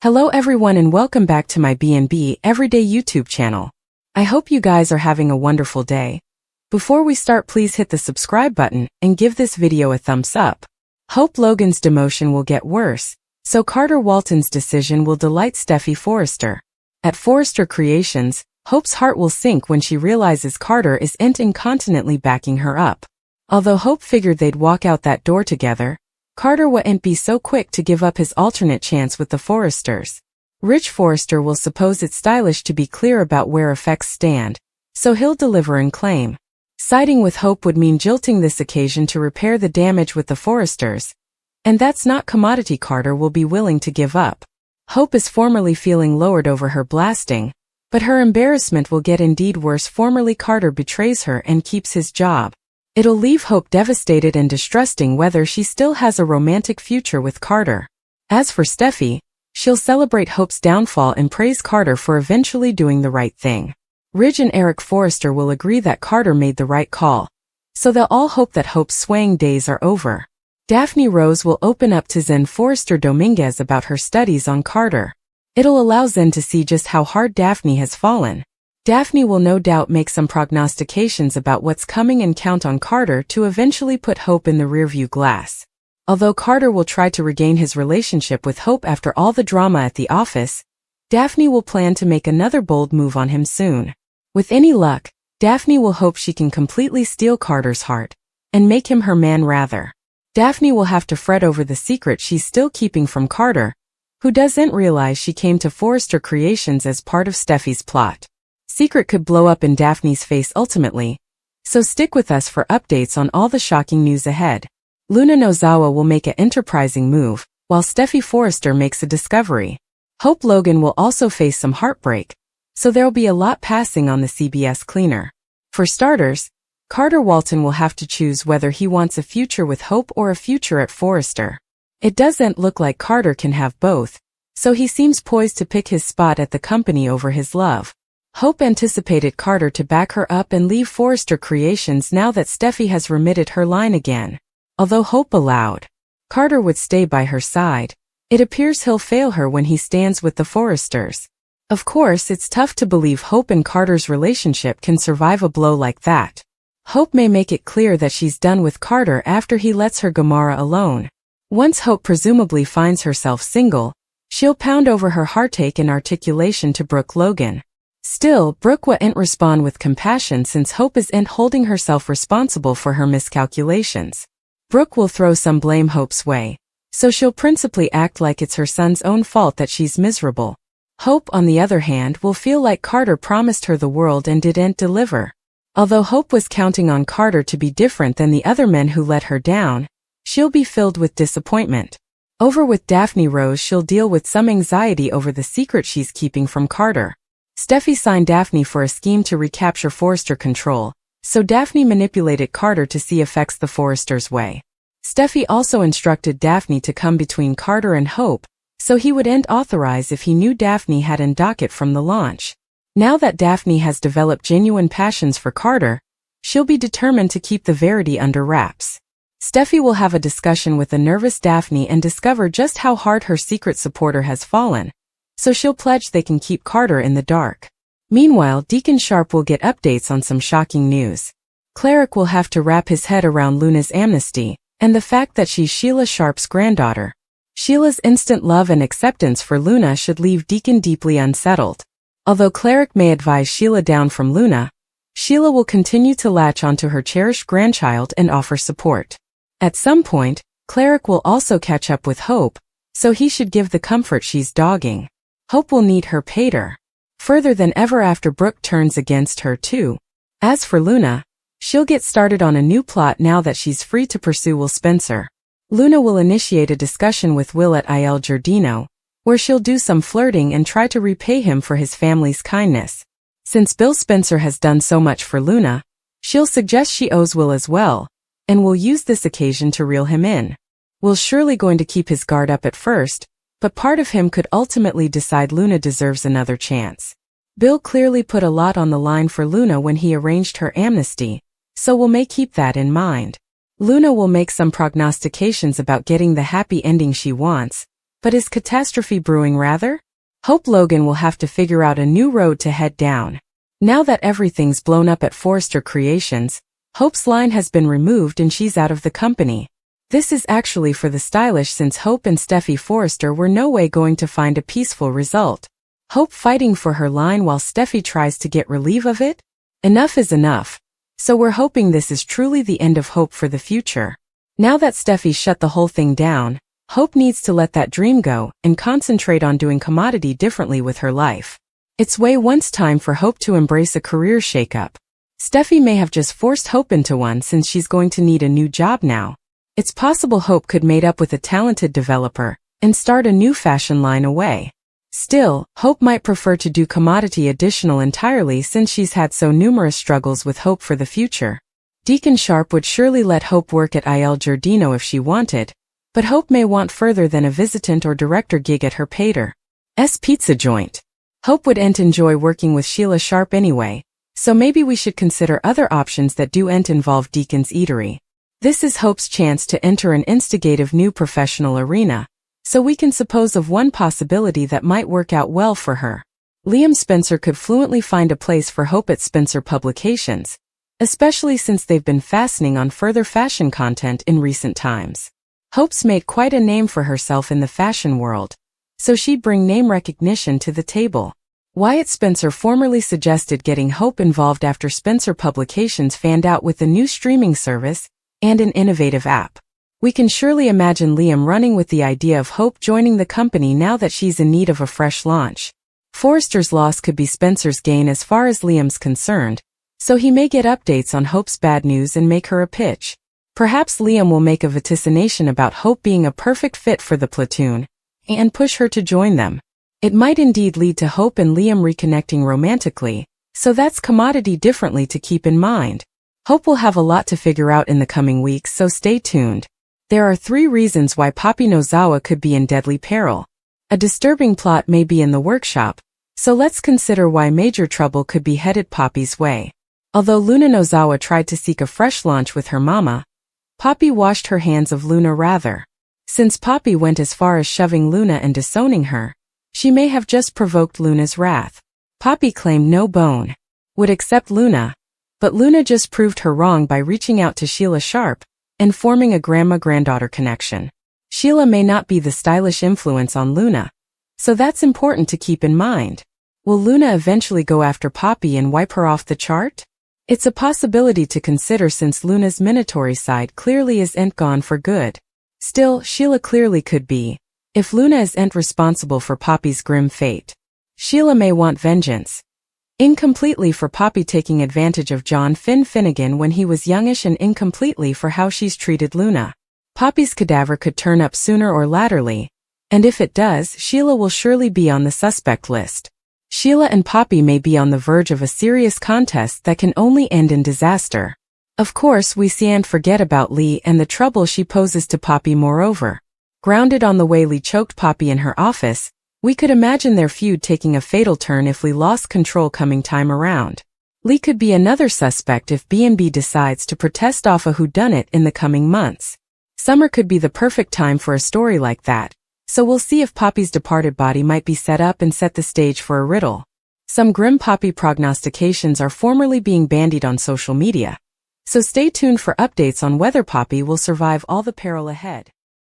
Hello everyone and welcome back to my B&B Everyday YouTube channel. I hope you guys are having a wonderful day. Before we start, please hit the subscribe button and give this video a thumbs up. Hope Logan's demotion will get worse, so Carter Walton's decision will delight Steffy Forrester. At Forrester Creations, Hope's heart will sink when she realizes Carter isn't incontinently backing her up. Although Hope figured they'd walk out that door together, Carter wouldn't be so quick to give up his alternate chance with the Forresters. Rich Forrester will suppose it's stylish to be clear about where effects stand, so he'll deliver and claim. Siding with Hope would mean jilting this occasion to repair the damage with the Forresters, and that's not commodity Carter will be willing to give up. Hope is formerly feeling lowered over her blasting, but her embarrassment will get indeed worse. Formerly Carter betrays her and keeps his job. It'll leave Hope devastated and distrusting whether she still has a romantic future with Carter. As for Steffy, she'll celebrate Hope's downfall and praise Carter for eventually doing the right thing. Ridge and Eric Forrester will agree that Carter made the right call, so they'll all hope that Hope's swaying days are over. Daphne Rose will open up to Zen Forrester Dominguez about her studies on Carter. It'll allow Zen to see just how hard Daphne has fallen. Daphne will no doubt make some prognostications about what's coming and count on Carter to eventually put Hope in the rearview glass. Although Carter will try to regain his relationship with Hope after all the drama at the office, Daphne will plan to make another bold move on him soon. With any luck, Daphne will hope she can completely steal Carter's heart and make him her man rather. Daphne will have to fret over the secret she's still keeping from Carter, who doesn't realize she came to Forrester Creations as part of Steffy's plot. Secret could blow up in Daphne's face ultimately, so stick with us for updates on all the shocking news ahead. Luna Nozawa will make an enterprising move, while Steffy Forrester makes a discovery. Hope Logan will also face some heartbreak, so there'll be a lot passing on the CBS cleaner. For starters, Carter Walton will have to choose whether he wants a future with Hope or a future at Forrester. It doesn't look like Carter can have both, so he seems poised to pick his spot at the company over his love. Hope anticipated Carter to back her up and leave Forrester Creations now that Steffy has remitted her line again. Although Hope allowed Carter would stay by her side, it appears he'll fail her when he stands with the Forresters. Of course, it's tough to believe Hope and Carter's relationship can survive a blow like that. Hope may make it clear that she's done with Carter after he lets her Gamara alone. Once Hope presumably finds herself single, she'll pound over her heartache and articulation to Brook Logan. Still, Brook wouldn't respond with compassion since Hope isn't holding herself responsible for her miscalculations. Brook will throw some blame Hope's way, so she'll principally act like it's her son's own fault that she's miserable. Hope, on the other hand, will feel like Carter promised her the world and didn't deliver. Although Hope was counting on Carter to be different than the other men who let her down, she'll be filled with disappointment. Over with Daphne Rose, she'll deal with some anxiety over the secret she's keeping from Carter. Steffy signed Daphne for a scheme to recapture Forrester control, so Daphne manipulated Carter to see effects the Forresters' way. Steffy also instructed Daphne to come between Carter and Hope, so he wouldn't authorize if he knew Daphne had an docket from the launch. Now that Daphne has developed genuine passions for Carter, she'll be determined to keep the verity under wraps. Steffy will have a discussion with a nervous Daphne and discover just how hard her secret supporter has fallen, so she'll pledge they can keep Carter in the dark. Meanwhile, Deacon Sharp will get updates on some shocking news. Cleric will have to wrap his head around Luna's amnesty, and the fact that she's Sheila Sharp's granddaughter. Sheila's instant love and acceptance for Luna should leave Deacon deeply unsettled. Although Cleric may advise Sheila down from Luna, Sheila will continue to latch onto her cherished grandchild and offer support. At some point, Cleric will also catch up with Hope, so he should give the comfort she's dogging. Hope will need her pater further than ever after Brook turns against her too. As for Luna, she'll get started on a new plot now that she's free to pursue Will Spencer. Luna will initiate a discussion with Will at Il Giardino, where she'll do some flirting and try to repay him for his family's kindness. Since Bill Spencer has done so much for Luna, she'll suggest she owes Will as well, and will use this occasion to reel him in. Will's surely going to keep his guard up at first, but part of him could ultimately decide Luna deserves another chance. Bill clearly put a lot on the line for Luna when he arranged her amnesty, so Will may keep that in mind. Luna will make some prognostications about getting the happy ending she wants, But is catastrophe brewing rather? Hope Logan will have to figure out a new road to head down. Now that everything's blown up at Forrester Creations, Hope's line has been removed and she's out of the company. This is actually for the stylish since Hope and Steffy Forrester were no way going to find a peaceful result. Hope fighting for her line while Steffy tries to get relief of it? Enough is enough. So we're hoping this is truly the end of Hope for the future. Now that Steffy shut the whole thing down, Hope needs to let that dream go and concentrate on doing commodity differently with her life. It's once time for Hope to embrace a career shakeup. Steffy may have just forced Hope into one since she's going to need a new job now. It's possible Hope could mate up with a talented developer and start a new fashion line away. Still, Hope might prefer to do commodity additional entirely since she's had so numerous struggles with Hope for the future. Deacon Sharp would surely let Hope work at Il Giardino if she wanted, but Hope may want further than a visitant or director gig at her pater's pizza joint. Hope would enjoy working with Sheila Sharp anyway, so maybe we should consider other options that do involve Deacon's Eatery. This is Hope's chance to enter an instigative new professional arena, so we can suppose of one possibility that might work out well for her. Liam Spencer could fluently find a place for Hope at Spencer Publications, especially since they've been fastening on further fashion content in recent times. Hope's made quite a name for herself in the fashion world, so she'd bring name recognition to the table. Wyatt Spencer formerly suggested getting Hope involved after Spencer Publications fanned out with the new streaming service and an innovative app. We can surely imagine Liam running with the idea of Hope joining the company now that she's in need of a fresh launch. Forrester's loss could be Spencer's gain as far as Liam's concerned, so he may get updates on Hope's bad news and make her a pitch. Perhaps Liam will make a vaticination about Hope being a perfect fit for the platoon and push her to join them. It might indeed lead to Hope and Liam reconnecting romantically, so that's commodity differently to keep in mind. Hope will have a lot to figure out in the coming weeks, so stay tuned. There are 3 reasons why Poppy Nozawa could be in deadly peril. A disturbing plot may be in the workshop, so let's consider why major trouble could be headed Poppy's way. Although Luna Nozawa tried to seek a fresh launch with her mama, Poppy washed her hands of Luna rather. Since Poppy went as far as shoving Luna and disowning her, she may have just provoked Luna's wrath. Poppy claimed no bone would accept Luna, but Luna just proved her wrong by reaching out to Sheila Sharp and forming a grandma-granddaughter connection. Sheila may not be the stylish influence on Luna, so that's important to keep in mind. Will Luna eventually go after Poppy and wipe her off the chart? It's a possibility to consider since Luna's minatory side clearly isn't gone for good. Still, Sheila clearly could be, if Luna isn't responsible for Poppy's grim fate. Sheila may want vengeance. Incompletely for Poppy taking advantage of John Finnegan when he was youngish and incompletely for how she's treated Luna. Poppy's cadaver could turn up sooner or laterly, and if it does, Sheila will surely be on the suspect list. Sheila and Poppy may be on the verge of a serious contest that can only end in disaster. Of course, we can't forget about Lee and the trouble she poses to Poppy moreover. Grounded on the way Lee choked Poppy in her office, we could imagine their feud taking a fatal turn if Lee lost control coming time around. Lee could be another suspect if B&B decides to protest off a whodunit in the coming months. Summer could be the perfect time for a story like that, so we'll see if Poppy's departed body might be set up and set the stage for a riddle. Some grim Poppy prognostications are formerly being bandied on social media, so stay tuned for updates on whether Poppy will survive all the peril ahead.